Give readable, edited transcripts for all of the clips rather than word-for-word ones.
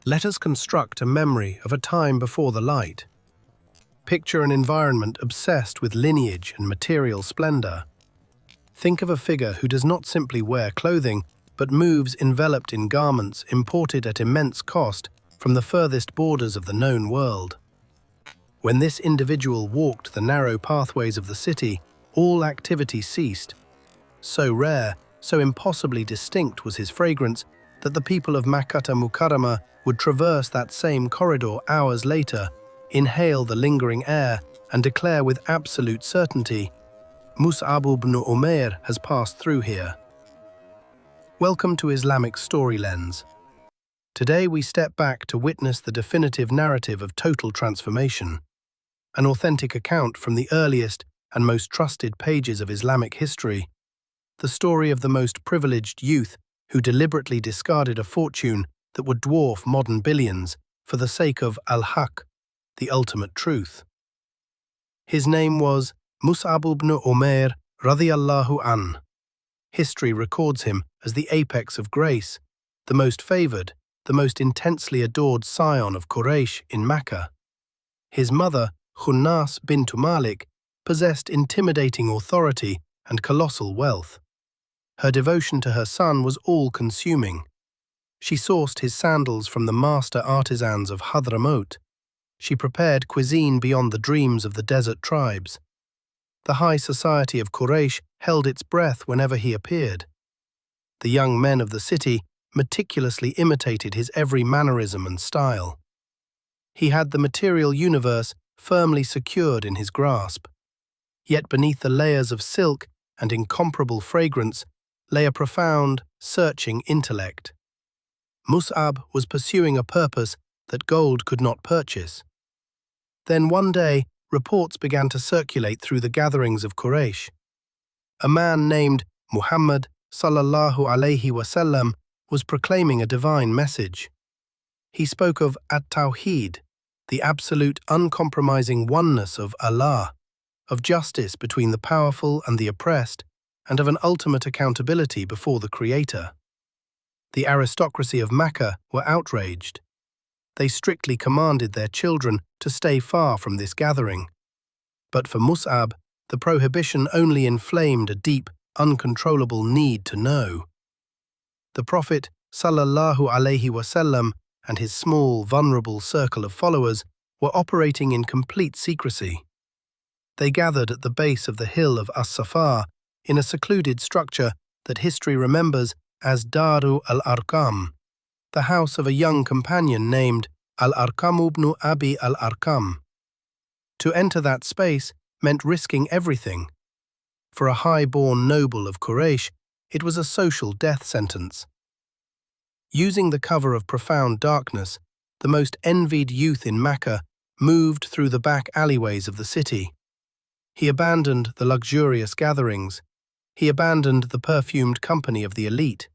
Let us construct a memory of a time before the light. Picture an environment obsessed with lineage and material splendor. Think of a figure who does not simply wear clothing, but moves enveloped in garments imported at immense cost from the furthest borders of the known world. When this individual walked the narrow pathways of the city, all activity ceased. So rare, so impossibly distinct was his fragrance that the people of Makkah Mukarramah would traverse that same corridor hours later, inhale the lingering air, and declare with absolute certainty, Mus'ab ibn Umair has passed through here. Welcome to Islamic Story Lens. Today we step back to witness the definitive narrative of total transformation, an authentic account from the earliest and most trusted pages of Islamic history, the story of the most privileged youth who deliberately discarded a fortune that would dwarf modern billions for the sake of al-Haq, the ultimate truth. His name was Mus'ab ibn Umair radiyallahu an. History records him as the apex of grace, the most favored, the most intensely adored scion of Quraysh in Mecca. His mother, Khunas bint Malik, possessed intimidating authority and colossal wealth. Her devotion to her son was all-consuming. She sourced his sandals from the master artisans of Hadramaut. She prepared cuisine beyond the dreams of the desert tribes. The high society of Quraysh held its breath whenever he appeared. The young men of the city meticulously imitated his every mannerism and style. He had the material universe firmly secured in his grasp. Yet beneath the layers of silk and incomparable fragrance lay a profound, searching intellect. Mus'ab was pursuing a purpose that gold could not purchase. Then one day, reports began to circulate through the gatherings of Quraysh. A man named Muhammad sallallahu alayhi wasallam was proclaiming a divine message. He spoke of at-Tawheed, the absolute uncompromising oneness of Allah, of justice between the powerful and the oppressed, and of an ultimate accountability before the Creator. The aristocracy of Mecca were outraged. They strictly commanded their children to stay far from this gathering. But for Mus'ab, the prohibition only inflamed a deep, uncontrollable need to know. The Prophet sallallahu alaihi wasallam and his small, vulnerable circle of followers were operating in complete secrecy. They gathered at the base of the hill of As-Safar in a secluded structure that history remembers as Daru al-Arqam, the house of a young companion named al-Arqam ibn Abi al-Arqam. To enter that space meant risking everything. For a high-born noble of Quraysh, it was a social death sentence. Using the cover of profound darkness, the most envied youth in Mecca moved through the back alleyways of the city. He abandoned the luxurious gatherings. He abandoned the perfumed company of the elite.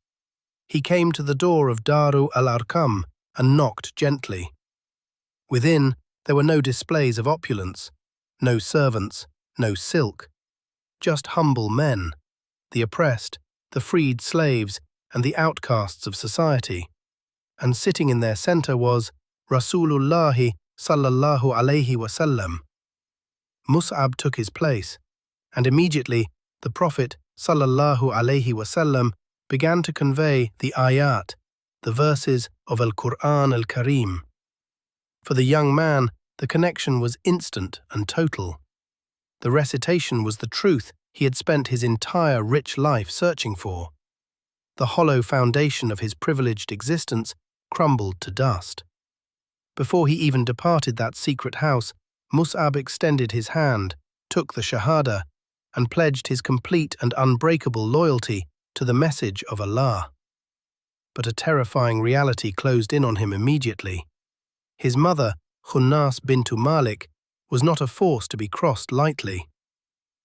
He came to the door of Daru al-Arqam and knocked gently. Within, there were no displays of opulence, no servants, no silk, just humble men, the oppressed, the freed slaves, and the outcasts of society. And sitting in their center was Rasulullahi sallallahu alayhi wasallam. Mus'ab took his place, and immediately the Prophet sallallahu alayhi wasallam began to convey the ayat, the verses of al-Qur'an al-Karim. For the young man, the connection was instant and total. The recitation was the truth he had spent his entire rich life searching for. The hollow foundation of his privileged existence crumbled to dust. Before he even departed that secret house, Mus'ab extended his hand, took the Shahada, and pledged his complete and unbreakable loyalty to the message of Allah. But a terrifying reality closed in on him immediately. His mother, Khunas bint Malik, was not a force to be crossed lightly.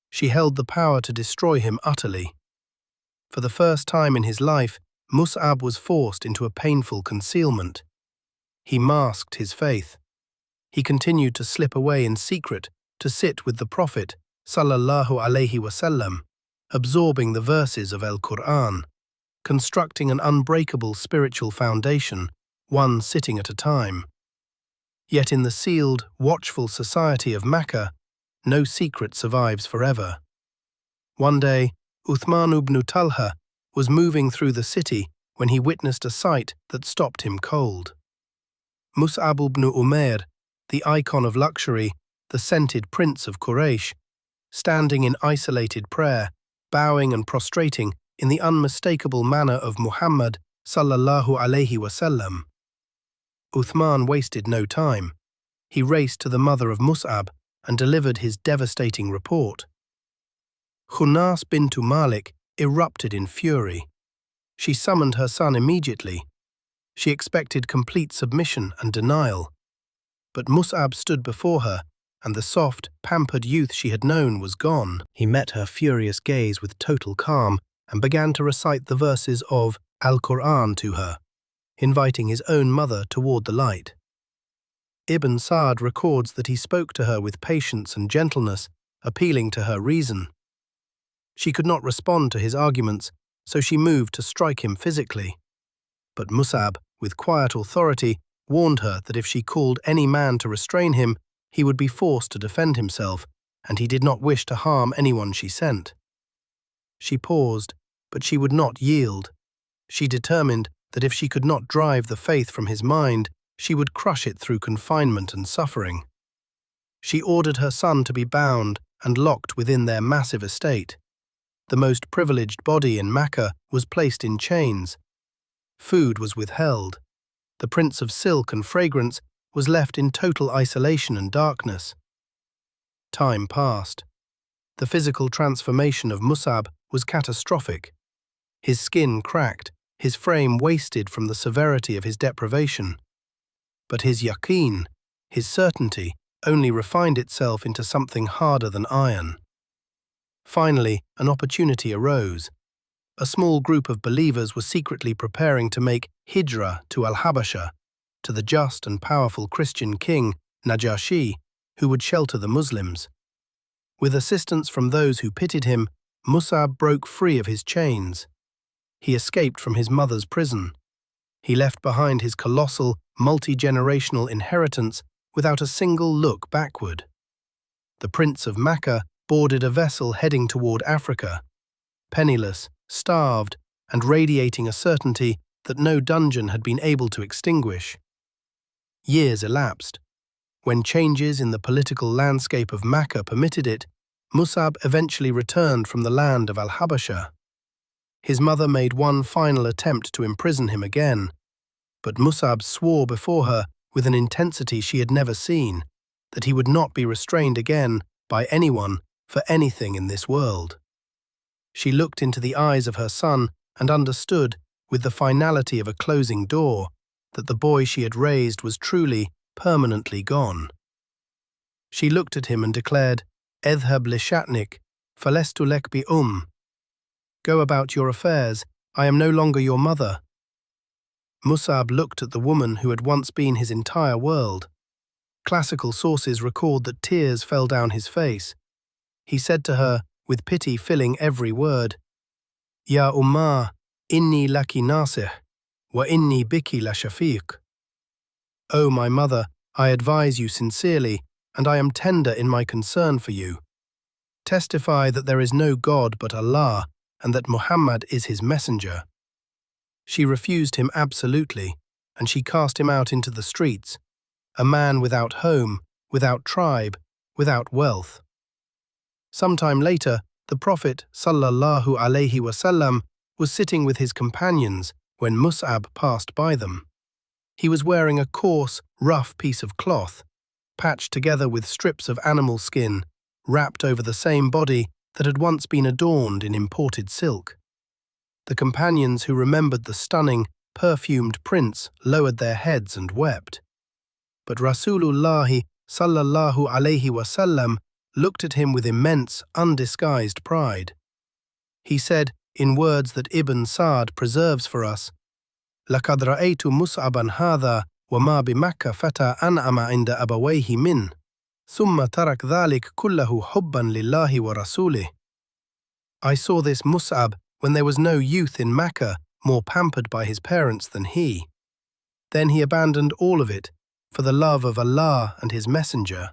She held the power to destroy him utterly. For the first time in his life, Mus'ab was forced into a painful concealment. He masked his faith. He continued to slip away in secret to sit with the Prophet sallallahu alaihi wasallam, absorbing the verses of al-Qur'an, constructing an unbreakable spiritual foundation one sitting at a time. Yet in the sealed, watchful society of Mecca, no secret survives forever. One day, Uthman ibn Talha was moving through the city when he witnessed a sight that stopped him cold. Mus'ab ibn Umair, the icon of luxury, the scented prince of Quraysh, standing in isolated prayer, bowing and prostrating in the unmistakable manner of Muhammad sallallahu alaihi wasallam. Uthman wasted no time. He raced to the mother of Mus'ab and delivered his devastating report. Khunas bint Malik erupted in fury. She summoned her son immediately. She expected complete submission and denial. But Mus'ab stood before her, and the soft, pampered youth she had known was gone. He met her furious gaze with total calm and began to recite the verses of al-Qur'an to her, inviting his own mother toward the light. Ibn Sa'd records that he spoke to her with patience and gentleness, appealing to her reason. She could not respond to his arguments, so she moved to strike him physically. But Mus'ab, with quiet authority, warned her that if she called any man to restrain him, he would be forced to defend himself, and he did not wish to harm anyone she sent. She paused, but she would not yield. She determined that if she could not drive the faith from his mind, she would crush it through confinement and suffering. She ordered her son to be bound and locked within their massive estate. The most privileged body in Mecca was placed in chains. Food was withheld. The Prince of Silk and Fragrance was left in total isolation and darkness. Time passed. The physical transformation of Mus'ab was catastrophic. His skin cracked, his frame wasted from the severity of his deprivation. But his yaqeen, his certainty, only refined itself into something harder than iron. Finally, an opportunity arose. A small group of believers were secretly preparing to make hijrah to al-Habasha, to the just and powerful Christian king, Najashi, who would shelter the Muslims. With assistance from those who pitied him, Mus'ab broke free of his chains. He escaped from his mother's prison. He left behind his colossal, multi-generational inheritance without a single look backward. The Prince of Mecca boarded a vessel heading toward Africa, penniless, starved, and radiating a certainty that no dungeon had been able to extinguish. Years elapsed. When changes in the political landscape of Mecca permitted it, Mus'ab eventually returned from the land of al-Habasha. His mother made one final attempt to imprison him again, but Mus'ab swore before her with an intensity she had never seen that he would not be restrained again by anyone for anything in this world. She looked into the eyes of her son and understood, with the finality of a closing door, that the boy she had raised was truly, permanently gone. She looked at him and declared, "Idhhab li shatnik, falestu lek bi Go about your affairs, I am no longer your mother." Mus'ab looked at the woman who had once been his entire world. Classical sources record that tears fell down his face. He said to her, with pity filling every word, "Ya Ummah, inni laki nasih, wa inni biki la shafiq." "O my mother, I advise you sincerely, and I am tender in my concern for you. Testify that there is no God but Allah, and that Muhammad is his messenger." She refused him absolutely, and she cast him out into the streets, a man without home, without tribe, without wealth. Sometime later, the Prophet sallallahu alaihi wasallam was sitting with his companions when Mus'ab passed by them. He was wearing a coarse, rough piece of cloth, patched together with strips of animal skin, wrapped over the same body that had once been adorned in imported silk. The companions who remembered the stunning, perfumed prince lowered their heads and wept. But Rasulullah sallallahu alaihi wasallam looked at him with immense, undisguised pride. He said, in words that Ibn Sa'd preserves for us, "Laqad ra'aytu Mus'aban hadha wa ma bi Makkah fata an'ama inda abawayhi min, thumma tarak dhalik kullahu hubban lillahi wa rasulih." I saw this Mus'ab when there was no youth in Mecca more pampered by his parents than he. Then he abandoned all of it for the love of Allah and His Messenger.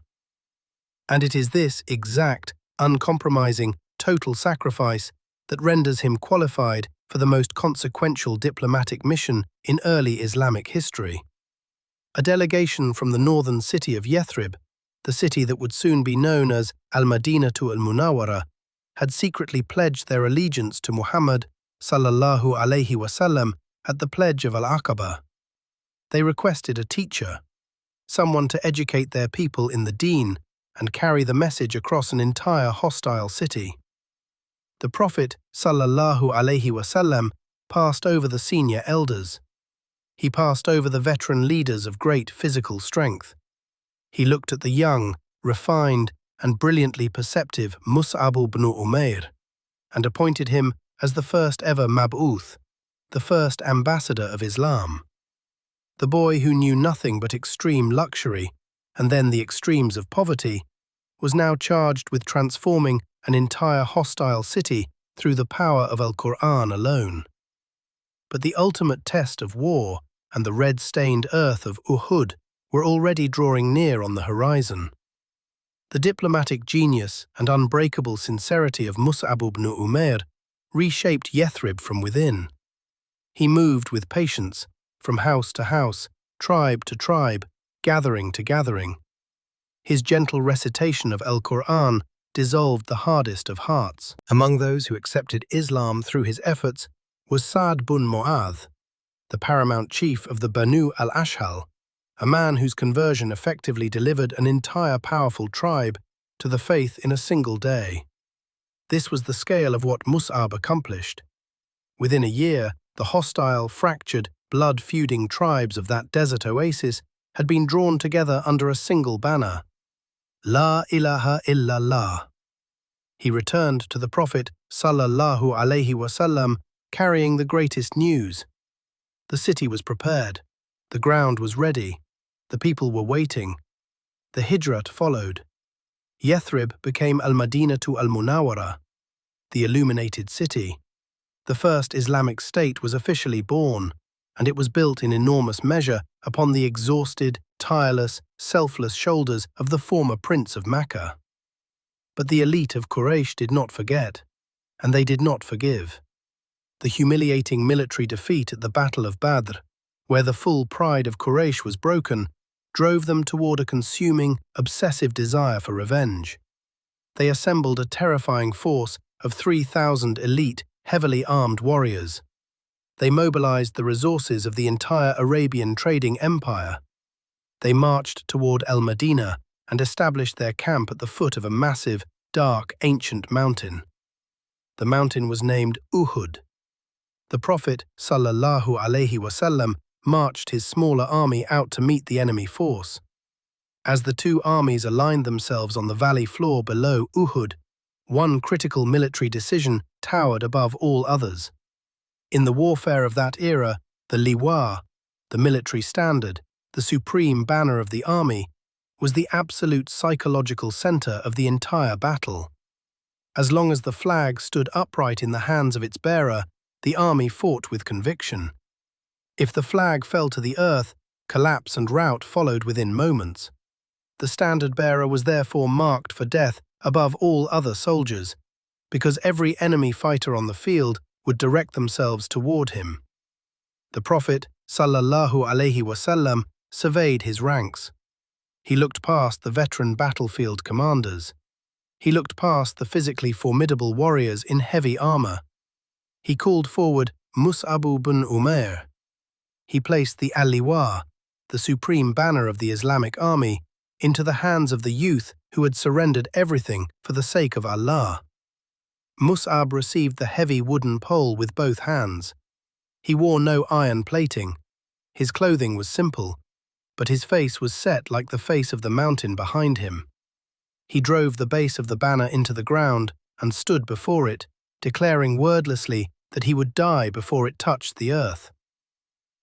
And it is this exact, uncompromising, total sacrifice that renders him qualified for the most consequential diplomatic mission in early Islamic history. A delegation from the northern city of Yathrib, the city that would soon be known as al-Madinatu al-Munawwara, had secretly pledged their allegiance to Muhammad sallallahu alaihi wasallam at the pledge of al-Aqaba. They requested a teacher, someone to educate their people in the deen and carry the message across an entire hostile city. The Prophet sallallahu alaihi wasallam passed over the senior elders. He passed over the veteran leaders of great physical strength. He looked at the young, refined, and brilliantly perceptive Mus'ab ibn Umair and appointed him as the first ever mab'uth, the first ambassador of Islam. The boy who knew nothing but extreme luxury and then the extremes of poverty was now charged with transforming an entire hostile city through the power of al-Qur'an alone. But the ultimate test of war and the red-stained earth of Uhud were already drawing near on the horizon. The diplomatic genius and unbreakable sincerity of Mus'ab ibn Umair reshaped Yathrib from within. He moved with patience, from house to house, tribe to tribe, gathering to gathering. His gentle recitation of al-Qur'an dissolved the hardest of hearts. Among those who accepted Islam through his efforts was Sa'd bin Mu'adh, the paramount chief of the Banu al-Ashhal, a man whose conversion effectively delivered an entire powerful tribe to the faith in a single day. This was the scale of what Mus'ab accomplished. Within a year, the hostile, fractured, blood-feuding tribes of that desert oasis had been drawn together under a single banner, La ilaha illallah. He returned to the Prophet sallallahu alaihi wasallam carrying the greatest news. The city was prepared, the ground was ready, the people were waiting. The Hijrat followed. Yathrib became al-Madinatu al-Munawwara, the illuminated city. The first Islamic state was officially born, and it was built in enormous measure upon the exhausted, tireless, selfless shoulders of the former prince of Mecca. But the elite of Quraysh did not forget, and they did not forgive. The humiliating military defeat at the Battle of Badr, where the full pride of Quraysh was broken, drove them toward a consuming, obsessive desire for revenge. They assembled a terrifying force of 3,000 elite, heavily armed warriors. They mobilized the resources of the entire Arabian trading empire. They marched toward El-Medina and established their camp at the foot of a massive, dark, ancient mountain. The mountain was named Uhud. The Prophet sallallahu alaihi wasallam marched his smaller army out to meet the enemy force. As the two armies aligned themselves on the valley floor below Uhud, one critical military decision towered above all others. In the warfare of that era, the liwa, the military standard, the supreme banner of the army, was the absolute psychological center of the entire battle. As long as the flag stood upright in the hands of its bearer, the army fought with conviction. If the flag fell to the earth, collapse and rout followed within moments. The standard-bearer was therefore marked for death above all other soldiers, because every enemy fighter on the field would direct themselves toward him. The Prophet sallallahu alaihi wasallam surveyed his ranks. He looked past the veteran battlefield commanders. He looked past the physically formidable warriors in heavy armor. He called forward Mus'ab ibn Umair. He placed the al-Liwa, the supreme banner of the Islamic army, into the hands of the youth who had surrendered everything for the sake of Allah. Mus'ab received the heavy wooden pole with both hands. He wore no iron plating. His clothing was simple, but his face was set like the face of the mountain behind him. He drove the base of the banner into the ground and stood before it, declaring wordlessly that he would die before it touched the earth.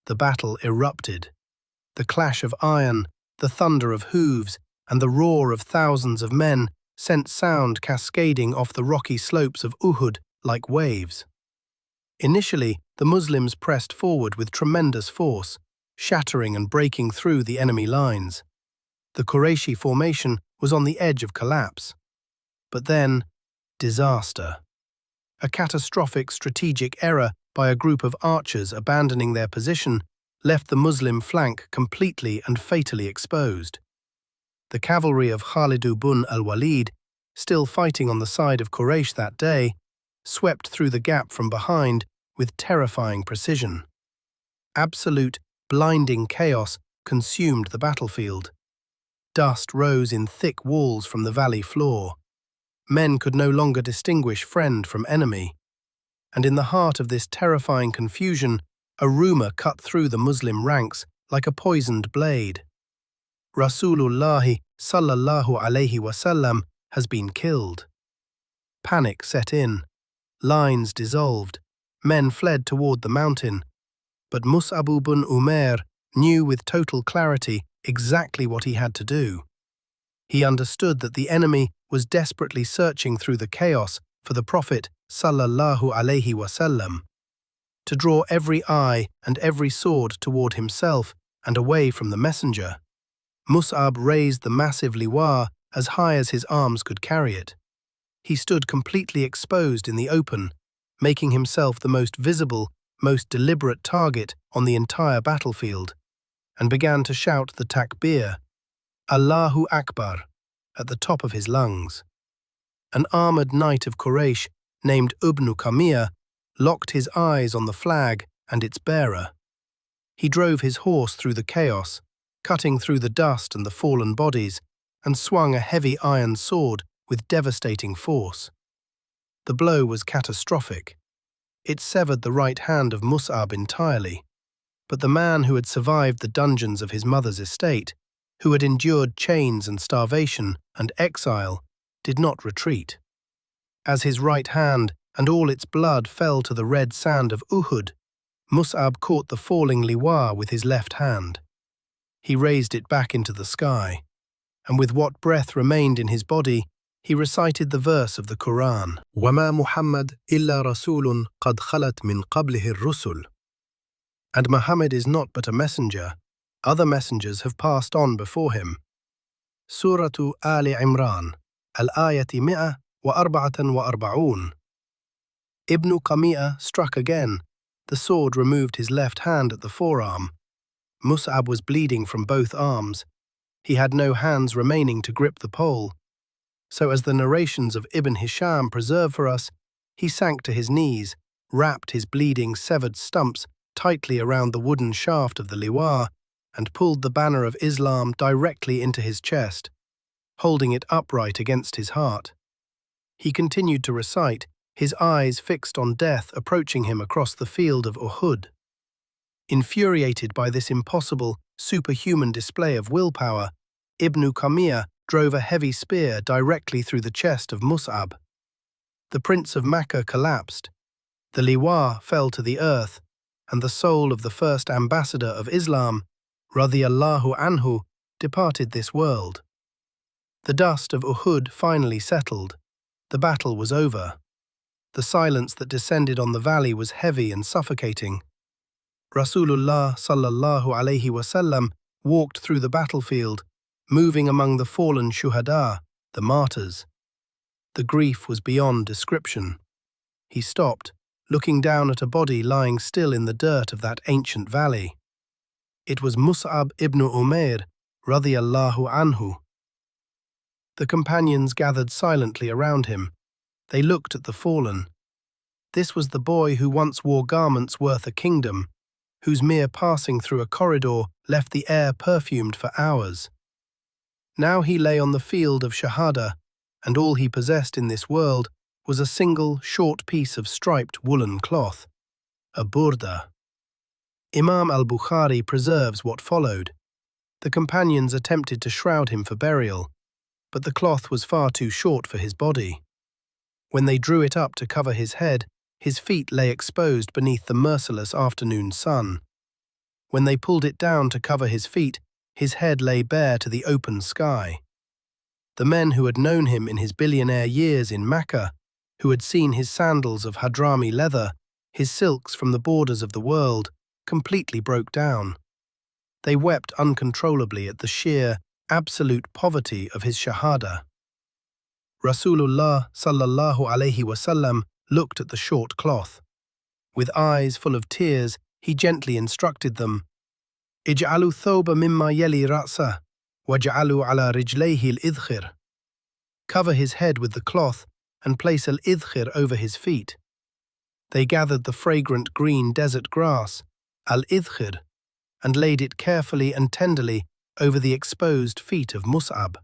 The battle erupted. The clash of iron, the thunder of hooves, and the roar of thousands of men sent sound cascading off the rocky slopes of Uhud like waves. Initially, the Muslims pressed forward with tremendous force, shattering and breaking through the enemy lines. The Qurayshi formation was on the edge of collapse. But then, disaster. A catastrophic strategic error by a group of archers abandoning their position left the Muslim flank completely and fatally exposed. The cavalry of Khalid ibn al-Walid, still fighting on the side of Quraysh that day, swept through the gap from behind with terrifying precision. Absolute, blinding chaos consumed the battlefield. Dust rose in thick walls from the valley floor. Men could no longer distinguish friend from enemy. And in the heart of this terrifying confusion, a rumor cut through the Muslim ranks like a poisoned blade. Rasulullah sallallahu alayhi wasallam has been killed. Panic set in. Lines dissolved. Men fled toward the mountain. But Mus'ab ibn Umair knew with total clarity exactly what he had to do. He understood that the enemy was desperately searching through the chaos for the Prophet sallallahu alayhi wasallam. To draw every eye and every sword toward himself and away from the messenger, Mus'ab raised the massive liwa as high as his arms could carry it. He stood completely exposed in the open, making himself the most visible, most deliberate target on the entire battlefield, and began to shout the takbir, Allahu Akbar, at the top of his lungs. An armored knight of Quraysh named Ibn Qamiyah locked his eyes on the flag and its bearer. He drove his horse through the chaos, cutting through the dust and the fallen bodies, and swung a heavy iron sword with devastating force. The blow was catastrophic. It severed the right hand of Mus'ab entirely, but the man who had survived the dungeons of his mother's estate, who had endured chains and starvation and exile, did not retreat. As his right hand and all its blood fell to the red sand of Uhud, Mus'ab caught the falling liwa with his left hand. He raised it back into the sky, and with what breath remained in his body, he recited the verse of the Quran, وَمَا مُحَمَّدٌ إِلَّا رَسُولٌ قَدْ خَلَتْ مِنْ قَبْلِهِ الرُّسُلُ. And Muhammad is not but a messenger. Other messengers have passed on before him. Surah Ali Imran, al-ayati 144. Ibn Qamiyah struck again. The sword removed his left hand at the forearm. Mus'ab was bleeding from both arms. He had no hands remaining to grip the pole. So as the narrations of Ibn Hisham preserve for us, he sank to his knees, wrapped his bleeding severed stumps tightly around the wooden shaft of the liwa, and pulled the banner of Islam directly into his chest, holding it upright against his heart. He continued to recite, his eyes fixed on death approaching him across the field of Uhud. Infuriated by this impossible, superhuman display of willpower, Ibn Qamiyah drove a heavy spear directly through the chest of Mus'ab. The prince of Makkah collapsed, the liwa fell to the earth, and the soul of the first ambassador of Islam, radiyallahu anhu, departed this world. The dust of Uhud finally settled. The battle was over. The silence that descended on the valley was heavy and suffocating. Rasulullah sallallahu alayhi wasallam walked through the battlefield, moving among the fallen shuhada, the martyrs. The grief was beyond description. He stopped, looking down at a body lying still in the dirt of that ancient valley. It was Mus'ab ibn Umair, radiyallahu anhu. The companions gathered silently around him. They looked at the fallen. This was the boy who once wore garments worth a kingdom, whose mere passing through a corridor left the air perfumed for hours. Now he lay on the field of Shahada, and all he possessed in this world was a single short piece of striped woolen cloth, a burda. Imam al-Bukhārī preserves what followed. The companions attempted to shroud him for burial, but the cloth was far too short for his body. When they drew it up to cover his head, his feet lay exposed beneath the merciless afternoon sun. When they pulled it down to cover his feet, his head lay bare to the open sky. The men who had known him in his billionaire years in Mecca, who had seen his sandals of Hadrami leather, his silks from the borders of the world, completely broke down. They wept uncontrollably at the sheer, absolute poverty of his shahada. Rasulullah sallallahu alayhi wasallam looked at the short cloth. With eyes full of tears, he gently instructed them, "Ij'alu thawba mimma yali ra'sa, waj'alu ala rijlayhi al-idkhir." Cover his head with the cloth and place al-idkhir over his feet. They gathered the fragrant green desert grass, al-idkhir, and laid it carefully and tenderly over the exposed feet of Mus'ab.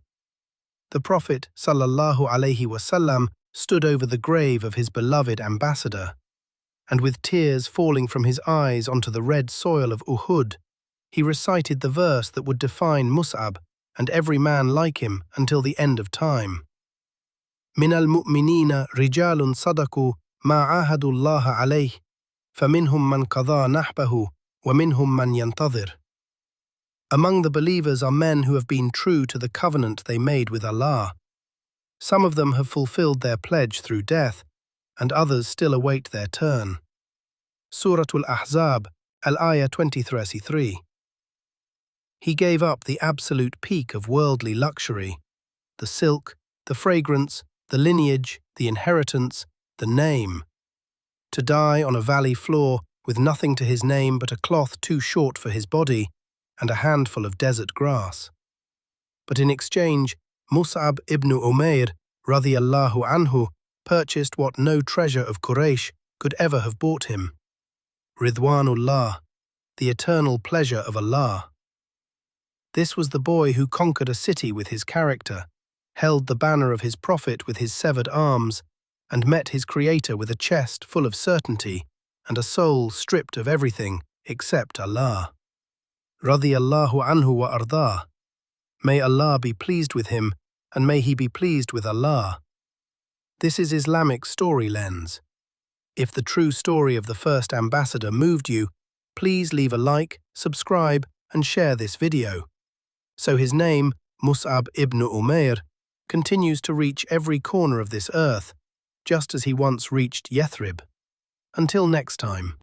The Prophet sallallahu alaihi wasallam stood over the grave of his beloved ambassador, and with tears falling from his eyes onto the red soil of Uhud, he recited the verse that would define Mus'ab and every man like him until the end of time. "Min al-mu'minina rijalun sadaku ma ahadu Allah alayh, faminhum man qadha nahbahu wa minhum man yantadhir." Among the believers are men who have been true to the covenant they made with Allah. Some of them have fulfilled their pledge through death, and others still await their turn. Surah al-Ahzab, al-Ayah 20-33. He gave up the absolute peak of worldly luxury, the silk, the fragrance, the lineage, the inheritance, the name, to die on a valley floor with nothing to his name but a cloth too short for his body and a handful of desert grass. But in exchange, Mus'ab ibn Umair, radiyallahu anhu, purchased what no treasure of Quraysh could ever have bought him: Ridwanullah, the eternal pleasure of Allah. This was the boy who conquered a city with his character, held the banner of his prophet with his severed arms, and met his Creator with a chest full of certainty and a soul stripped of everything except Allah. Radiyallahu anhu wa ardah. May Allah be pleased with him, and may he be pleased with Allah. This is Islamic Story Lens. If the true story of the first ambassador moved you, please leave a like, subscribe, and share this video, so his name, Mus'ab ibn Umair, continues to reach every corner of this earth, just as he once reached Yathrib. Until next time.